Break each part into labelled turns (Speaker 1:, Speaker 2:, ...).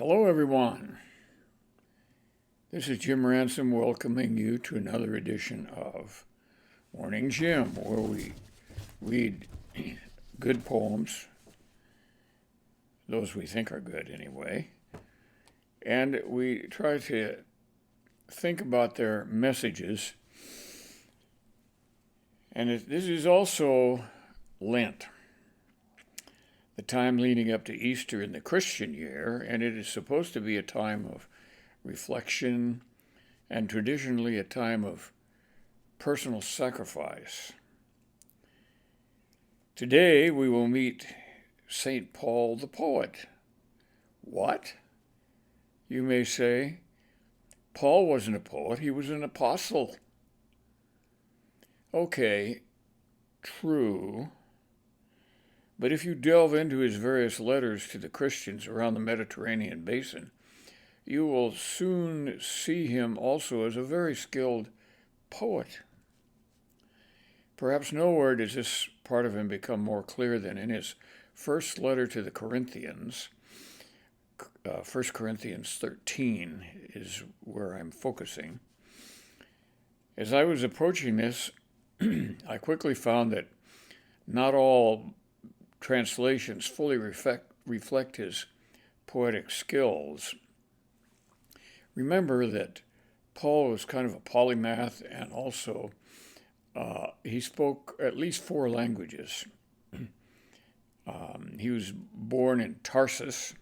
Speaker 1: Hello, everyone. This is Jim Ransom welcoming you to another edition of Morning Jim, where we read good poems, those we think are good anyway, and we try to think about their messages. And this is also Lent, the time leading up to Easter in the Christian year, and it is supposed to be a time of reflection and traditionally a time of personal sacrifice. Today we will meet St. Paul the poet. What? You may say. Paul wasn't a poet, he was an apostle. Okay, true. But if you delve into his various letters to the Christians around the Mediterranean basin, you will soon see him also as a very skilled poet. Perhaps nowhere does this part of him become more clear than in his first letter to the Corinthians. 1 Corinthians 13 is where I'm focusing. As I was approaching this, I quickly found that not all translations fully reflect his poetic skills. Remember that Paul was kind of a polymath, and also he spoke at least 4 languages. He was born in Tarsus,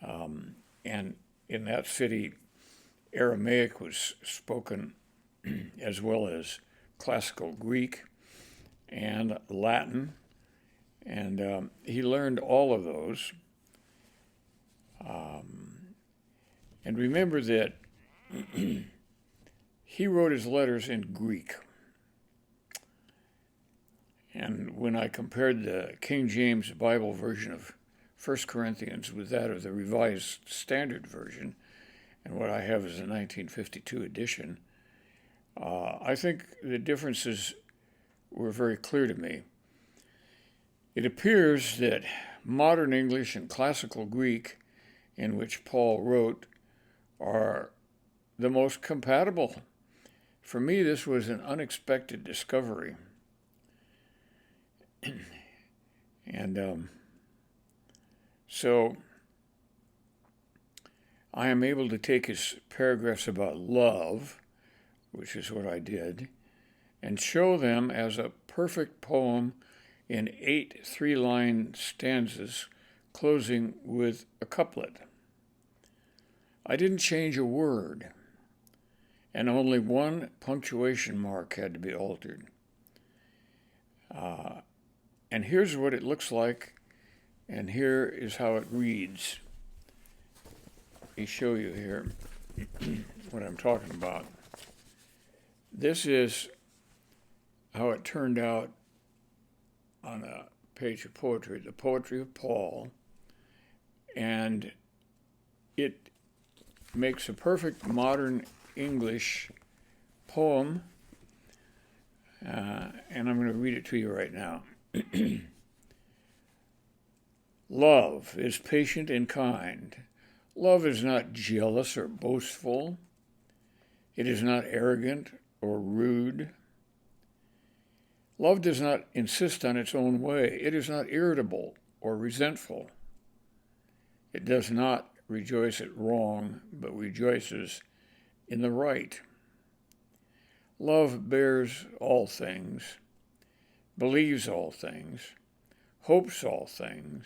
Speaker 1: and in that city, Aramaic was spoken as well as classical Greek and Latin. And he learned all of those. And remember that he wrote his letters in Greek. And when I compared the King James Bible version of 1 Corinthians with that of the Revised Standard Version, and what I have is a 1952 edition, I think the differences were very clear to me. It appears that modern English and classical Greek, in which Paul wrote, are the most compatible. For me, this was an unexpected discovery. And so I am able to take his paragraphs about love, which is what I did, and show them as a perfect poem in 8 3-line stanzas, closing with a couplet. I didn't change a word, and only one punctuation mark had to be altered. And here's what it looks like, and here is how it reads. Let me show you here what I'm talking about. This is how it turned out on a page of poetry, the poetry of Paul, and it makes a perfect modern English poem, and I'm going to read it to you right now. Love is patient and kind. Love is not jealous or boastful. It is not arrogant or rude. Love does not insist on its own way. It is not irritable or resentful. It does not rejoice at wrong, but rejoices in the right. Love bears all things, believes all things, hopes all things,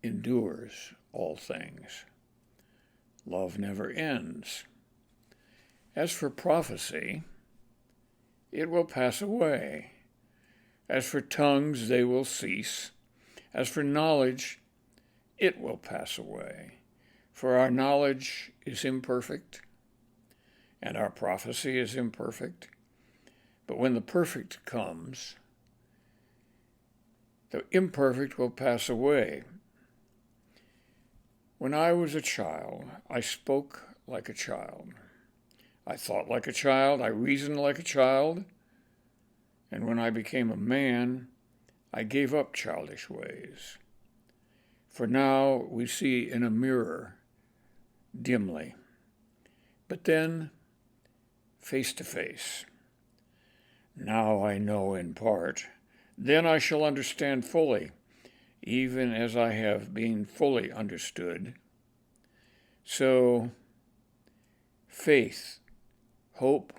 Speaker 1: endures all things. Love never ends. As for prophecy, it will pass away. As for tongues, they will cease. As for knowledge, it will pass away. For our knowledge is imperfect, and our prophecy is imperfect. But when the perfect comes, the imperfect will pass away. When I was a child, I spoke like a child. I thought like a child, I reasoned like a child, and when I became a man, I gave up childish ways. For now we see in a mirror dimly, but then face to face. Now I know in part, then I shall understand fully, even as I have been fully understood. So, faith, hope,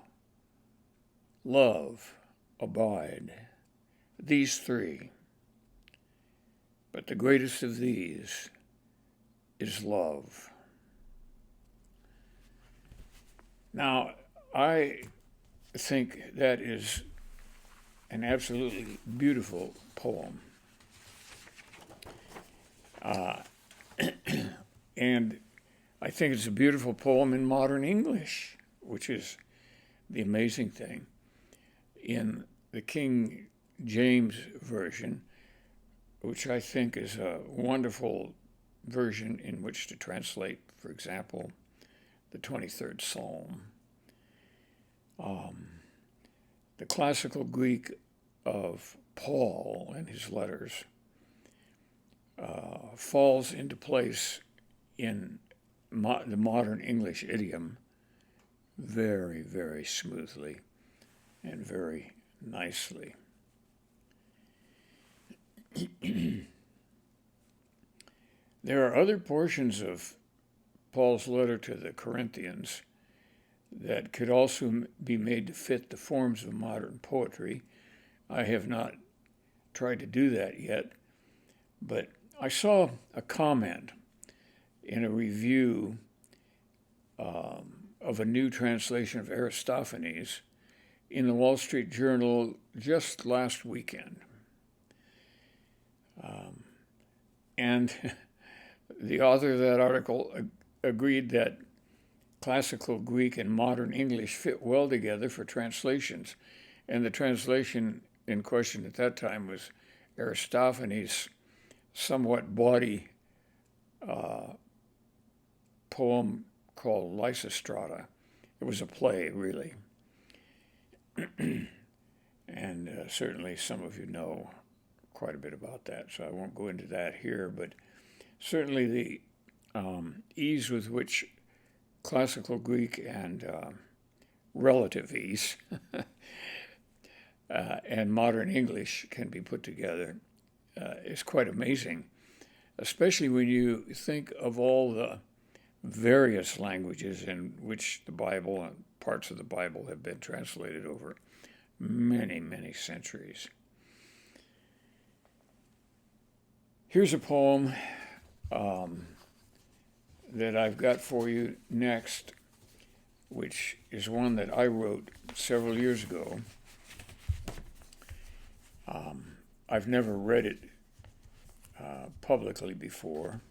Speaker 1: love abide, these three. But the greatest of these is love. Now, I think that is an absolutely beautiful poem. And I think it's a beautiful poem in modern English, which is the amazing thing. In the King James Version, which I think is a wonderful version in which to translate, for example, the 23rd Psalm. The classical Greek of Paul and his letters falls into place in the modern English idiom very, very smoothly and very nicely. There are other portions of Paul's letter to the Corinthians that could also be made to fit the forms of modern poetry. I have not tried to do that yet, but I saw a comment in a review of a new translation of Aristophanes in the Wall Street Journal just last weekend. And the author of that article agreed that classical Greek and modern English fit well together for translations. And the translation in question at that time was Aristophanes' somewhat bawdy poem called Lysistrata. It was a play, really. And certainly some of you know quite a bit about that, so I won't go into that here, but certainly the ease with which classical Greek and relative ease and modern English can be put together is quite amazing, especially when you think of all the various languages in which the Bible and parts of the Bible have been translated over many, many centuries. Here's a poem that I've got for you next, which is one that I wrote several years ago. I've never read it publicly before.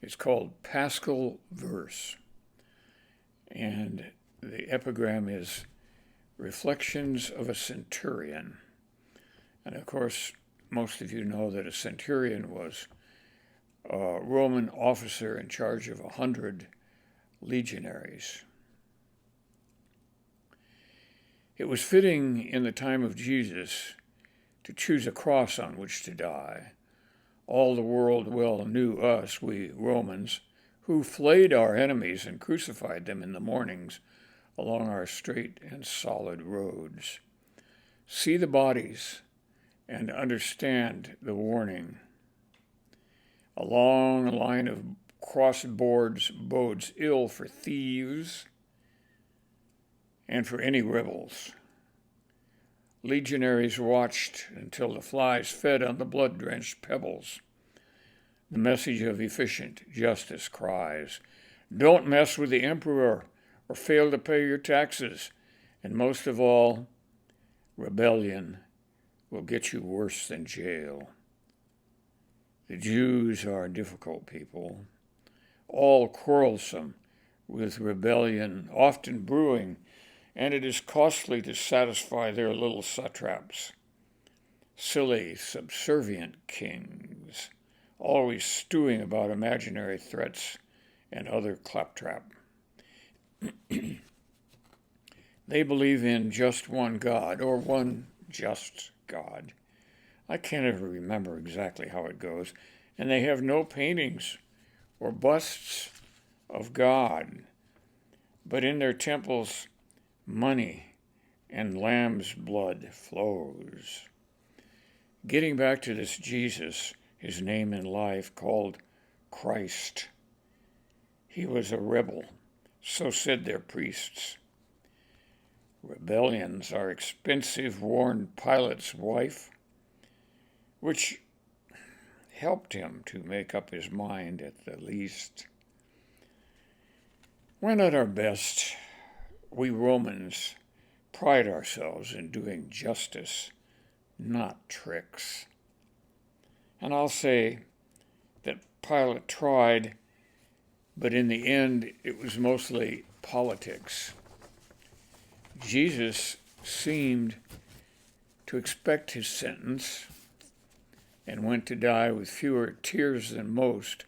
Speaker 1: It's called Paschal Verse, and the epigram is Reflections of a Centurion. And of course, most of you know that a centurion was a Roman officer in charge of 100 legionaries. It was fitting in the time of Jesus to choose a cross on which to die. All the world well knew us, we Romans, who flayed our enemies and crucified them in the mornings along our straight and solid roads. See the bodies and understand the warning. A long line of crossboards bodes ill for thieves and for any rebels. Legionaries watched until the flies fed on the blood-drenched pebbles. The message of efficient justice cries, don't mess with the emperor or fail to pay your taxes. And most of all, rebellion will get you worse than jail. The Jews are a difficult people, all quarrelsome with rebellion, often brewing, and it is costly to satisfy their little satraps. Silly, subservient kings, always stewing about imaginary threats and other claptrap. They believe in just one God, or one just God, I can't ever remember exactly how it goes. And they have no paintings or busts of God, but in their temples money and lamb's blood flows. Getting back to this Jesus, his name in life called Christ. He was a rebel, so said their priests. Rebellions are expensive, warned Pilate's wife, which helped him to make up his mind at the least. When at our best, we Romans pride ourselves in doing justice, not tricks. And I'll say that Pilate tried, but in the end, it was mostly politics. Jesus seemed to expect his sentence and went to die with fewer tears than most.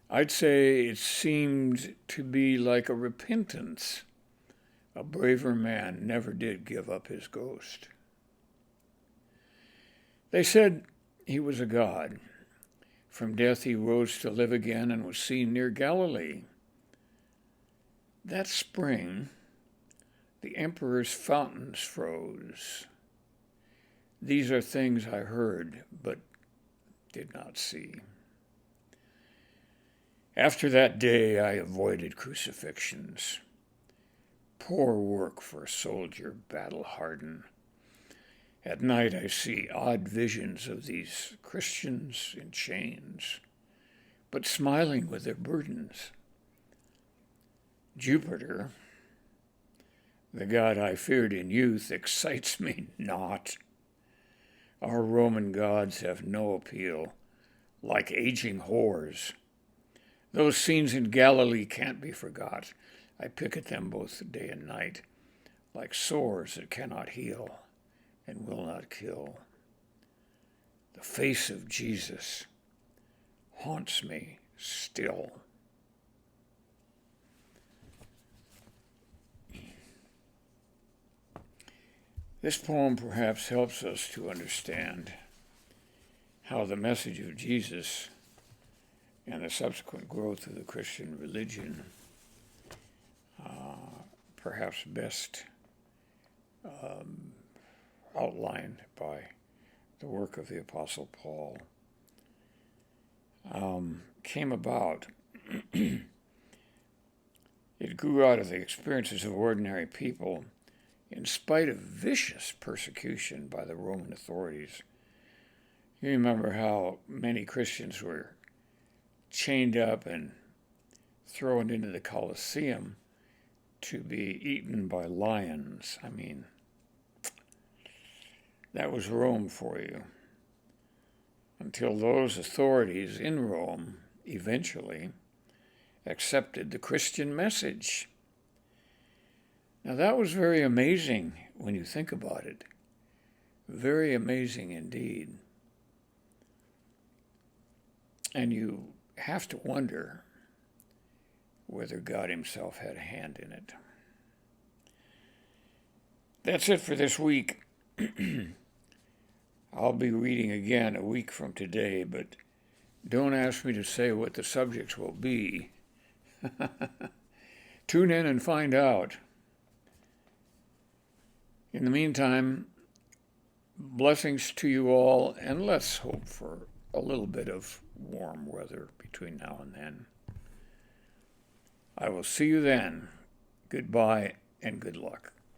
Speaker 1: I'd say it seemed to be like a repentance. A braver man never did give up his ghost. They said he was a god. From death he rose to live again and was seen near Galilee. That spring, the emperor's fountains froze. These are things I heard, but did not see. After that day, I avoided crucifixions. Poor work for a soldier battle-hardened. At night, I see odd visions of these Christians in chains, but smiling with their burdens. Jupiter, the god I feared in youth, excites me not. Our Roman gods have no appeal, like aging whores. Those scenes in Galilee can't be forgot. I pick at them both day and night, like sores that cannot heal and will not kill. The face of Jesus haunts me still. This poem perhaps helps us to understand how the message of Jesus and the subsequent growth of the Christian religion perhaps best outlined by the work of the Apostle Paul came about. It grew out of the experiences of ordinary people in spite of vicious persecution by the Roman authorities. You remember how many Christians were chained up and thrown into the Colosseum to be eaten by lions. I mean, that was Rome for you. Until those authorities in Rome eventually accepted the Christian message. Now that was very amazing when you think about it. Very amazing indeed. And you have to wonder whether God himself had a hand in it. That's it for this week. I'll be reading again a week from today, but don't ask me to say what the subjects will be. Tune in and find out. In the meantime, blessings to you all, and let's hope for a little bit of warm weather between now and then. I will see you then. Goodbye and good luck.